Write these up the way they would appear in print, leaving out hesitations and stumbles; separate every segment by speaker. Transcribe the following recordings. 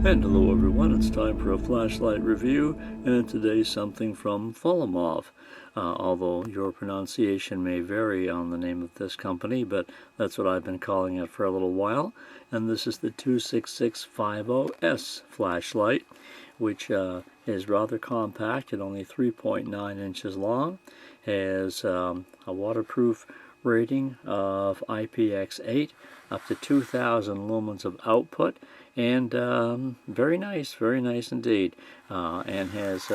Speaker 1: And hello everyone, it's time for a flashlight review, and today something from Folomov. Although your pronunciation may vary on the name of this company, but that's what I've been calling it for a little while. And this is the 26650S flashlight, which is rather compact at only 3.9 inches long, has a waterproof rating of IPX8, up to 2,000 lumens of output, and very nice indeed, and has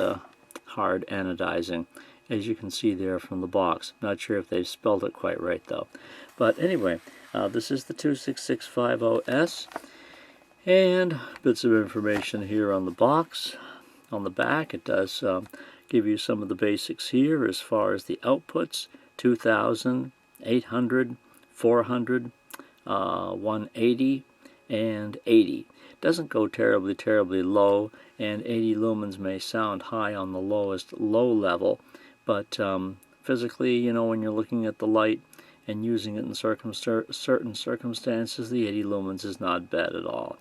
Speaker 1: hard anodizing, as you can see there from the box. Not sure if they've spelled it quite right though. But anyway, this is the 26650S, and bits of information here on the box. On the back it does give you some of the basics here as far as the outputs: 2,000, 800, 400, 180, and 80. Doesn't go terribly low, and 80 lumens may sound high on the lowest low level, but physically, you know, when you're looking at the light and using it in certain circumstances, the 80 lumens is not bad at all.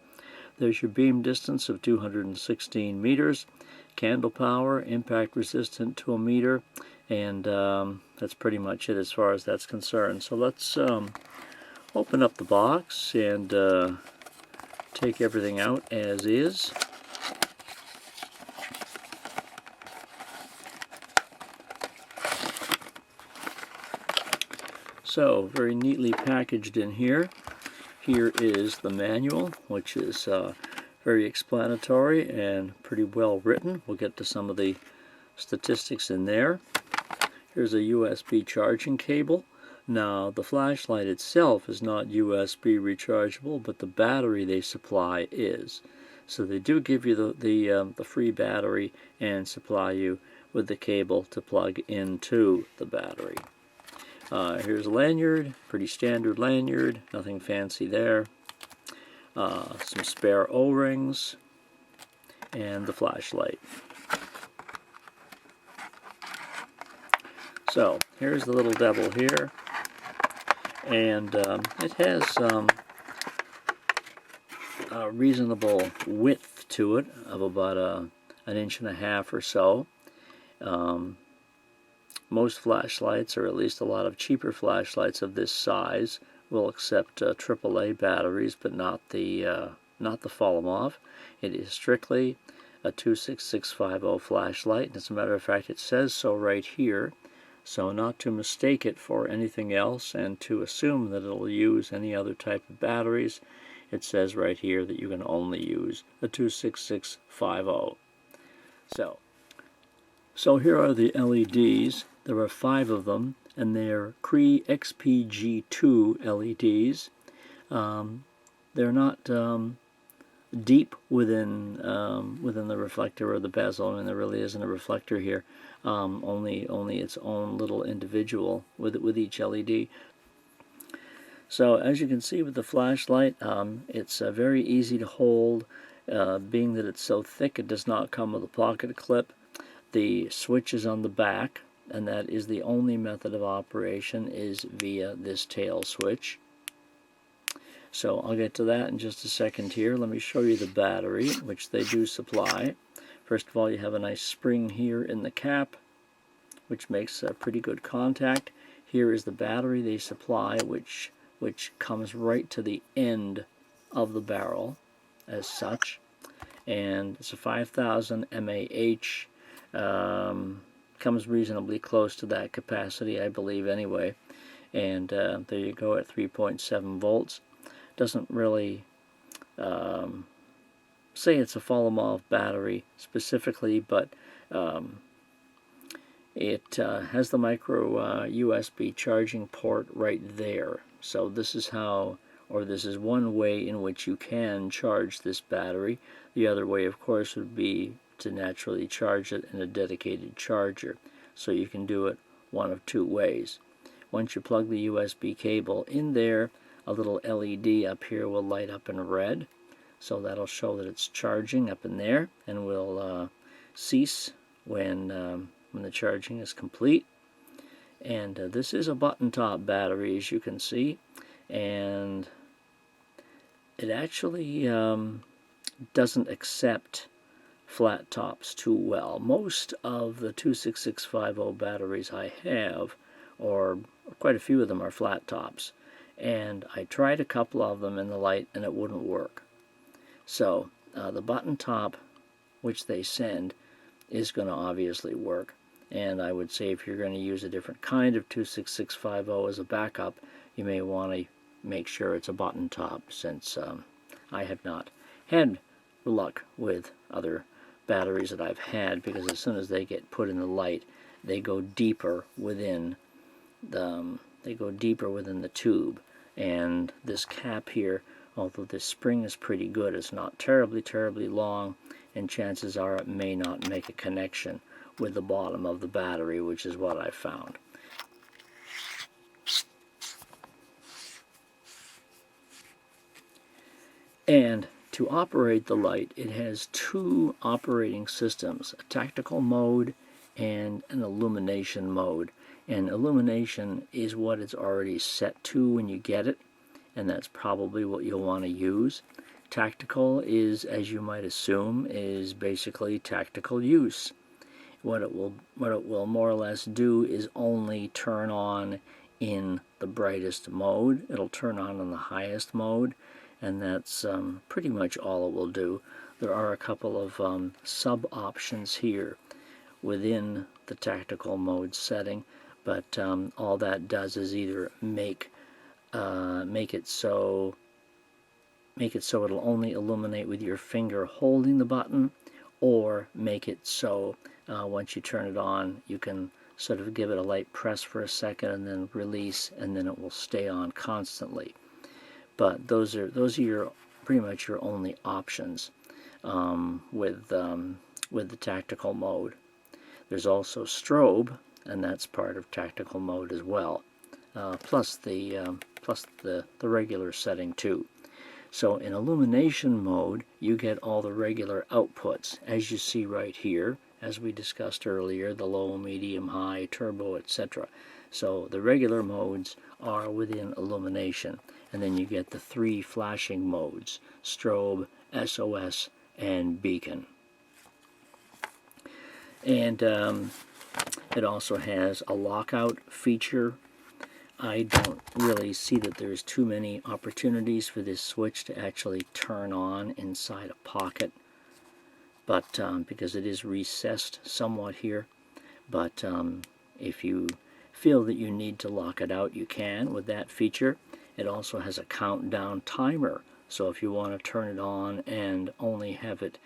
Speaker 1: There's your beam distance of 216 meters, candle power, impact resistant to a meter, and that's pretty much it as far as that's concerned. So let's open up the box and take everything out as is. So, very neatly packaged in here. Here is the manual, which is very explanatory and pretty well written. We'll get to some of the statistics in there. Here's a USB charging cable. Now, the flashlight itself is not USB rechargeable, but the battery they supply is. So they do give you the free battery and supply you with the cable to plug into the battery. Here's a lanyard, pretty standard lanyard, nothing fancy there. Some spare O-rings, and the flashlight. So, here's the little devil here. And it has a reasonable width to it of about an inch and a half or so. Most flashlights, or at least a lot of cheaper flashlights of this size, will accept AAA batteries, but not the Folomov. It is strictly a 26650 flashlight, and as a matter of fact, it says so right here. So not to mistake it for anything else and to assume that it'll use any other type of batteries, it says right here that you can only use a 26650. So here are the LEDs. There are 5 of them, and they're Cree XPG2 LEDs. They're not deep within the reflector or the bezel. I mean, there really isn't a reflector here. Only its own little individual with each LED. So as you can see with the flashlight, it's very easy to hold. Being that it's so thick, it does not come with a pocket clip. The switch is on the back, and that is the only method of operation is via this tail switch. So I'll get to that in just a second here. Let me show you the battery, which they do supply. First of all, you have a nice spring here in the cap, which makes a pretty good contact. Here is the battery they supply, which comes right to the end of the barrel as such. And it's a 5000 mAh. Comes reasonably close to that capacity, I believe, anyway. And there you go at 3.7 volts. Doesn't really say it's a Folomov battery specifically, but it has the micro USB charging port right there. So this is how, or this is one way in which you can charge this battery. The other way, of course, would be to naturally charge it in a dedicated charger. So you can do it one of 2 ways. Once you plug the USB cable in there, a little LED up here will light up in red. So that'll show that it's charging up in there, and will cease when the charging is complete. And this is a button top battery, as you can see, and it actually doesn't accept flat tops too well. Most of the 26650 batteries I have, or quite a few of them, are flat tops. And I tried a couple of them in the light and it wouldn't work. So the button top, which they send, is going to obviously work. And I would say if you're going to use a different kind of 26650 as a backup, you may want to make sure it's a button top, since I have not had luck with other batteries that I've had, because as soon as they get put in the light, they go deeper within the tube. And this cap here, although this spring is pretty good, it's not terribly long, and chances are it may not make a connection with the bottom of the battery, which is what I found. And to operate the light, it has two operating systems, a tactical mode and an illumination mode. And illumination is what it's already set to when you get it, and that's probably what you'll want to use. Tactical is, as you might assume, is basically tactical use. What it will more or less do is only turn on in the brightest mode. It'll turn on in the highest mode, and that's pretty much all it will do. There are a couple of sub-options here within the tactical mode setting, but all that does is either make it so it'll only illuminate with your finger holding the button, or make it so once you turn it on, you can sort of give it a light press for a second and then release, and then it will stay on constantly. But those are pretty much your only options with the tactical mode. There's also strobe, and that's part of tactical mode as well, plus the regular setting too. So in illumination mode, you get all the regular outputs, as you see right here, as we discussed earlier, the low, medium, high, turbo, etc. So the regular modes are within illumination, and then you get the three flashing modes: strobe, SOS, and beacon. And it also has a lockout feature. I don't really see that there's too many opportunities for this switch to actually turn on inside a pocket, but because it is recessed somewhat here. But if you feel that you need to lock it out, you can with that feature. It also has a countdown timer, so if you want to turn it on and only have it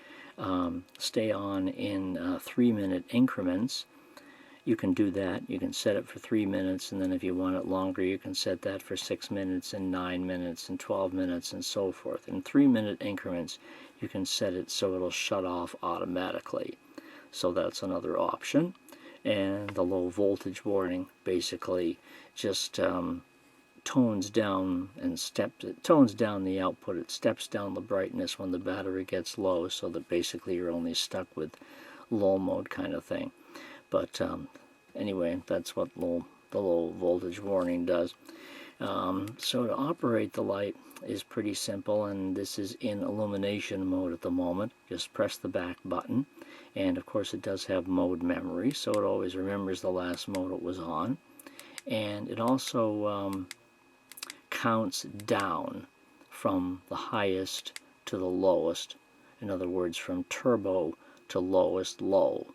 Speaker 1: stay on in 3-minute increments, you can do that. You can set it for 3 minutes, and then if you want it longer, you can set that for 6 minutes and 9 minutes and 12 minutes and so forth. In 3-minute increments, you can set it so it'll shut off automatically. So that's another option. And the low voltage warning basically just tones down the output. It steps down the brightness when the battery gets low, so that basically you're only stuck with low mode kind of thing. But anyway, that's what the low voltage warning does. So to operate the light is pretty simple, and this is in illumination mode at the moment. Just press the back button, and of course it does have mode memory, so it always remembers the last mode it was on. And it also counts down from the highest to the lowest. In other words, from turbo to lowest low.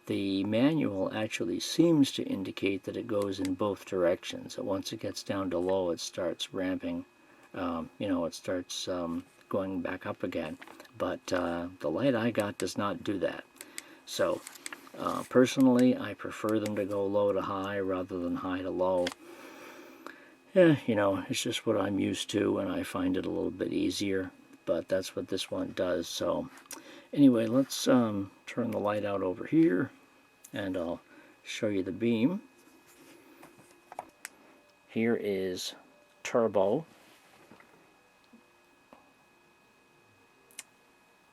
Speaker 1: The manual actually seems to indicate that it goes in both directions. That once it gets down to low, it starts ramping. It starts going back up again. But the light I got does not do that. So personally, I prefer them to go low to high rather than high to low. Yeah, it's just what I'm used to, and I find it a little bit easier. But that's what this one does. So anyway, let's turn the light out over here, and I'll show you the beam. Here is turbo,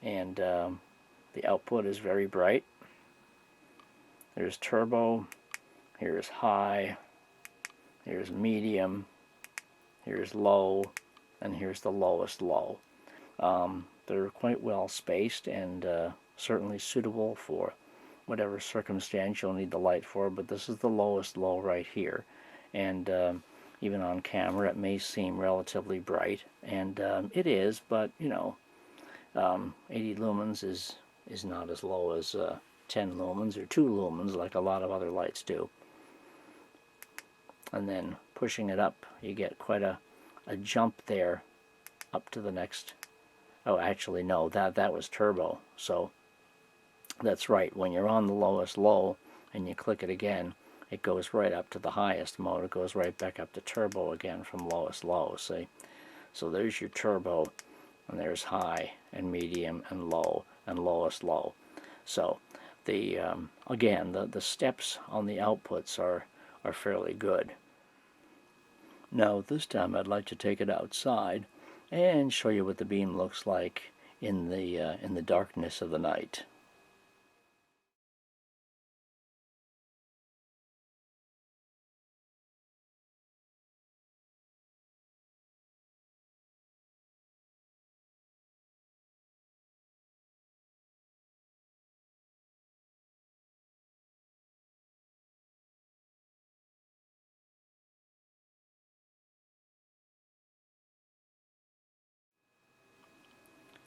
Speaker 1: and the output is very bright. There's turbo, here's high, here's medium, here's low, and here's the lowest low. they're quite well spaced and certainly suitable for whatever circumstance you'll need the light for, but this is the lowest low right here. And even on camera it may seem relatively bright, and it is, but you know, 80 lumens is not as low as 10 lumens or 2 lumens like a lot of other lights do. And then pushing it up, you get quite a jump there up to the next. Oh, actually no, that was turbo. So that's right, when you're on the lowest low and you click it again, it goes right up to the highest mode. It goes right back up to turbo again from lowest low, see? So there's your turbo, and there's high and medium and low and lowest low. So the again, the steps on the outputs are fairly good. Now this time I'd like to take it outside and show you what the beam looks like in the darkness of the night.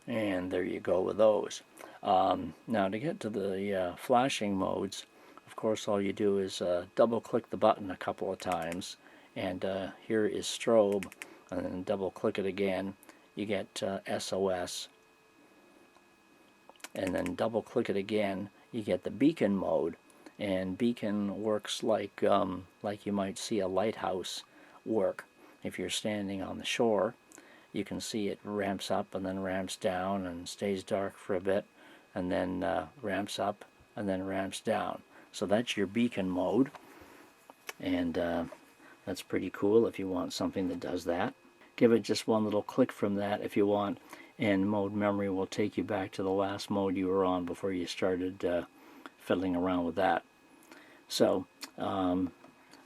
Speaker 1: And there you go with those. Now to get to the flashing modes, of course all you do is double click the button a couple of times, and here is strobe, and then double click it again, you get SOS, and then double click it again, you get the beacon mode. And beacon works like you might see a lighthouse work. If you're standing on the shore, you can see it ramps up and then ramps down and stays dark for a bit, and then ramps up and then ramps down. So that's your beacon mode, and that's pretty cool if you want something that does that. Give it just one little click from that if you want, and mode memory will take you back to the last mode you were on before you started fiddling around with that. So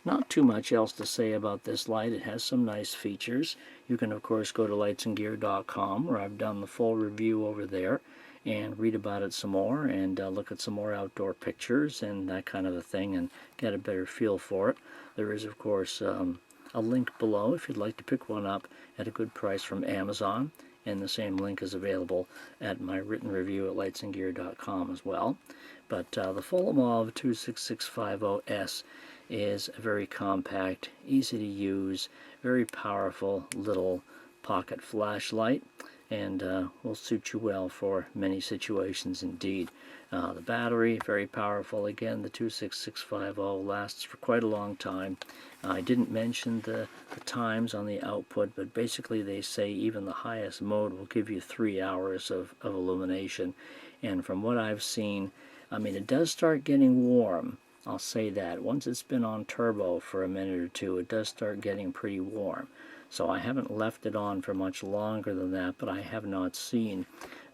Speaker 1: not too much else to say about this light. It has some nice features. You can of course go to lightsandgear.com, where I've done the full review over there, and read about it some more, and look at some more outdoor pictures and that kind of a thing, and get a better feel for it. There is of course a link below if you'd like to pick one up at a good price from Amazon, and the same link is available at my written review at lightsandgear.com as well. But the Folomov 26650S is a very compact, easy to use, very powerful little pocket flashlight, and will suit you well for many situations indeed. The battery, very powerful. Again, the 26650 lasts for quite a long time. I didn't mention the times on the output, but basically they say even the highest mode will give you 3 hours of illumination. And from what I've seen, I mean, it does start getting warm. I'll say that. Once it's been on turbo for a minute or two, it does start getting pretty warm. So I haven't left it on for much longer than that, but I have not seen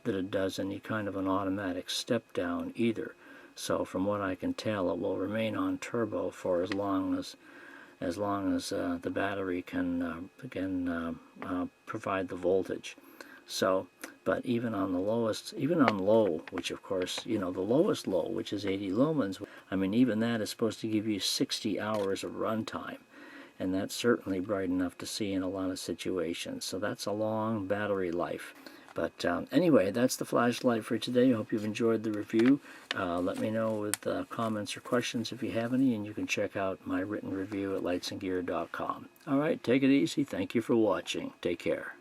Speaker 1: that it does any kind of an automatic step down either. So from what I can tell, it will remain on turbo for as long as the battery can provide the voltage. So, but even on the lowest, even on low, which of course, you know, the lowest low, which is 80 lumens, I mean, even that is supposed to give you 60 hours of runtime, and that's certainly bright enough to see in a lot of situations. So that's a long battery life. But anyway, that's the flashlight for today. I hope you've enjoyed the review. Let me know with comments or questions if you have any, and you can check out my written review at lightsandgear.com. All right, take it easy. Thank you for watching. Take care.